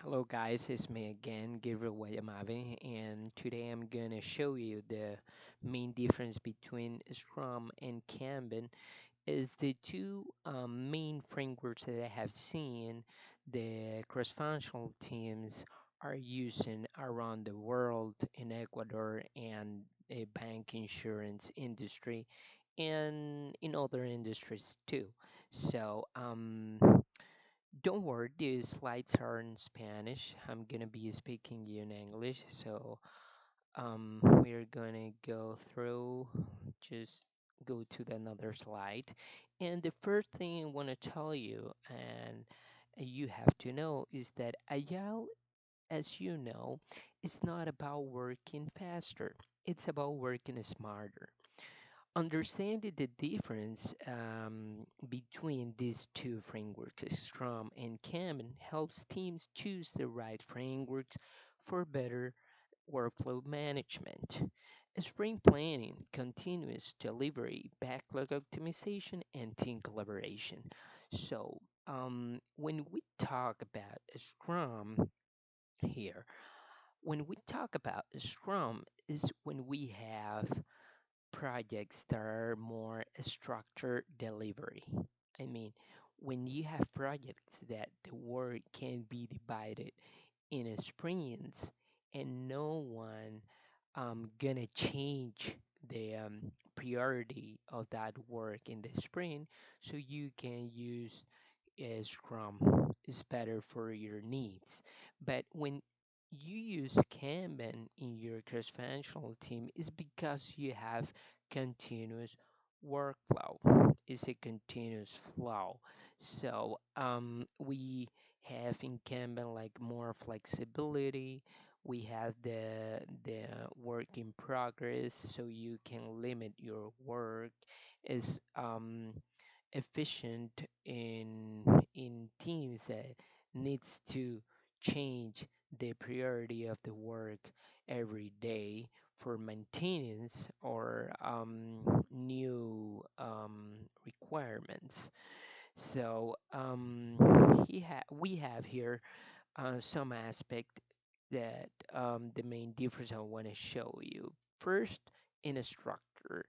Hello guys, it's me again, Gabriel Huayamave, and today I'm gonna show you the main difference between Scrum and Kanban is the two main frameworks that I have seen the cross-functional teams are using around the world in Ecuador and a bank insurance industry and in other industries too. So don't worry, the slides are in Spanish. I'm gonna be speaking you in English, so we're gonna go through. Just go to the another slide, and the first thing I want to tell you, and you have to know, is that Agile, as you know, is not about working faster. It's about working smarter. Understanding the difference between these two frameworks, Scrum and Kanban, helps teams choose the right frameworks for better workflow management. Sprint planning, continuous delivery, backlog optimization, and team collaboration. When we talk about Scrum here, when we talk about Scrum, is when we have projects that are more structured delivery. I mean, when you have projects that the work can be divided in a sprints and no one gonna change the priority of that work in the sprint, so you can use Scrum is better for your needs. But when you use Kanban in your cross-functional team, is because you have continuous workflow. It's a continuous flow. We have in Kanban like more flexibility. We have the work in progress, so you can limit your work. Is efficient in teams that needs to change the priority of the work every day for maintenance or new requirements. We have here some aspect that the main difference I want to show you. First, in a structure.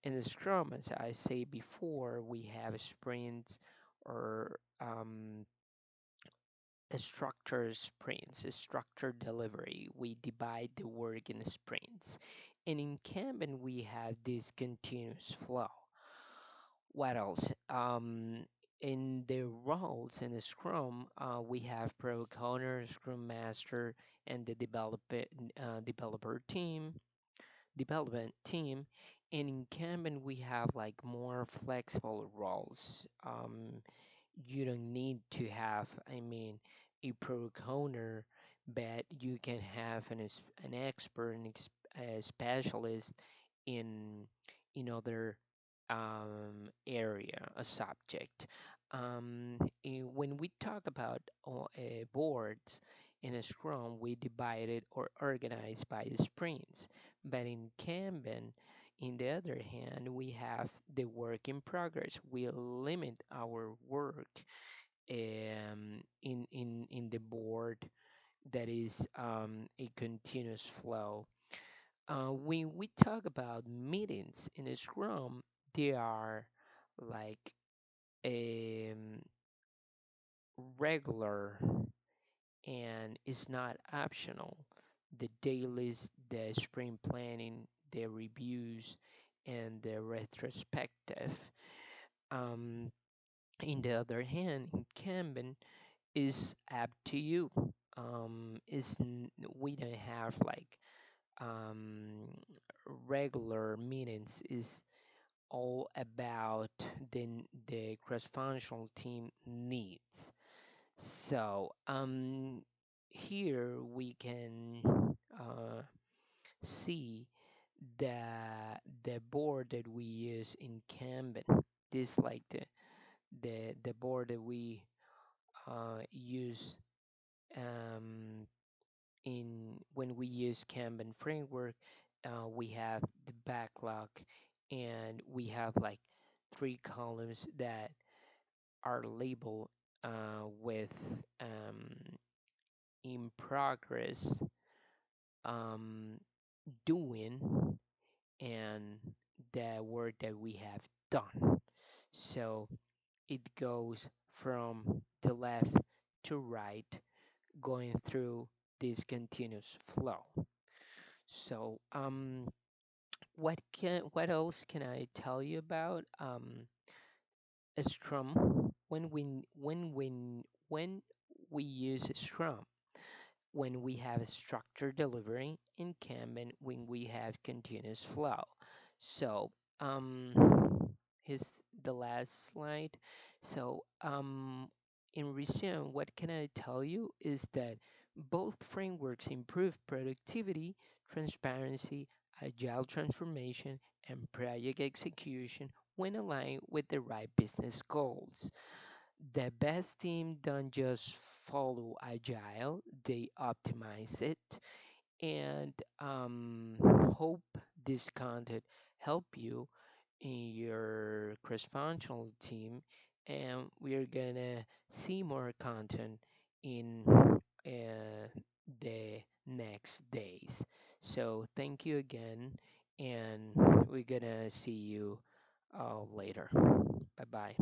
In the Scrum, as I say before, we have sprints or a structured sprints, a structured delivery. We divide the work in sprints. And in Kanban, we have this continuous flow. What else? In the roles in the Scrum, we have product owner, Scrum Master, and the developer team development team. And in Kanban, we have like more flexible roles. You don't need to have, I mean, a product owner, but you can have an expert, a specialist in other area, a subject. When we talk about boards in a Scrum, we divide it or organize by sprints. But in Kanban, in the other hand, we have the work in progress. We limit our work in the board that is a continuous flow. When we talk about meetings in a Scrum, they are like um, regular and it's not optional. The dailies, the sprint planning, the reviews, and the retrospective. Um, in the other hand, in Kanban, is up to you. We don't have like um, regular meetings. Is all about the cross-functional team needs. Here we can see the the board that we use in Kanban. This like the board that we use um, in when we use Kanban framework. We have the backlog, and we have like three columns that are labeled with in progress um, doing and the work that we have done. So it goes from the left to right, going through this continuous flow. So what else can I tell you about Scrum? When we use Scrum, when we have structured delivery, in Kanban when we have continuous flow. So here's the last slide. So in resume, what can I tell you is that both frameworks improve productivity, transparency, agile transformation, and project execution when aligned with the right business goals. The best team don't just follow agile, they optimize it. And hope this content help you in your cross-functional team. And we're gonna see more content in the next days. So thank you again, and we're gonna see you later. Bye bye.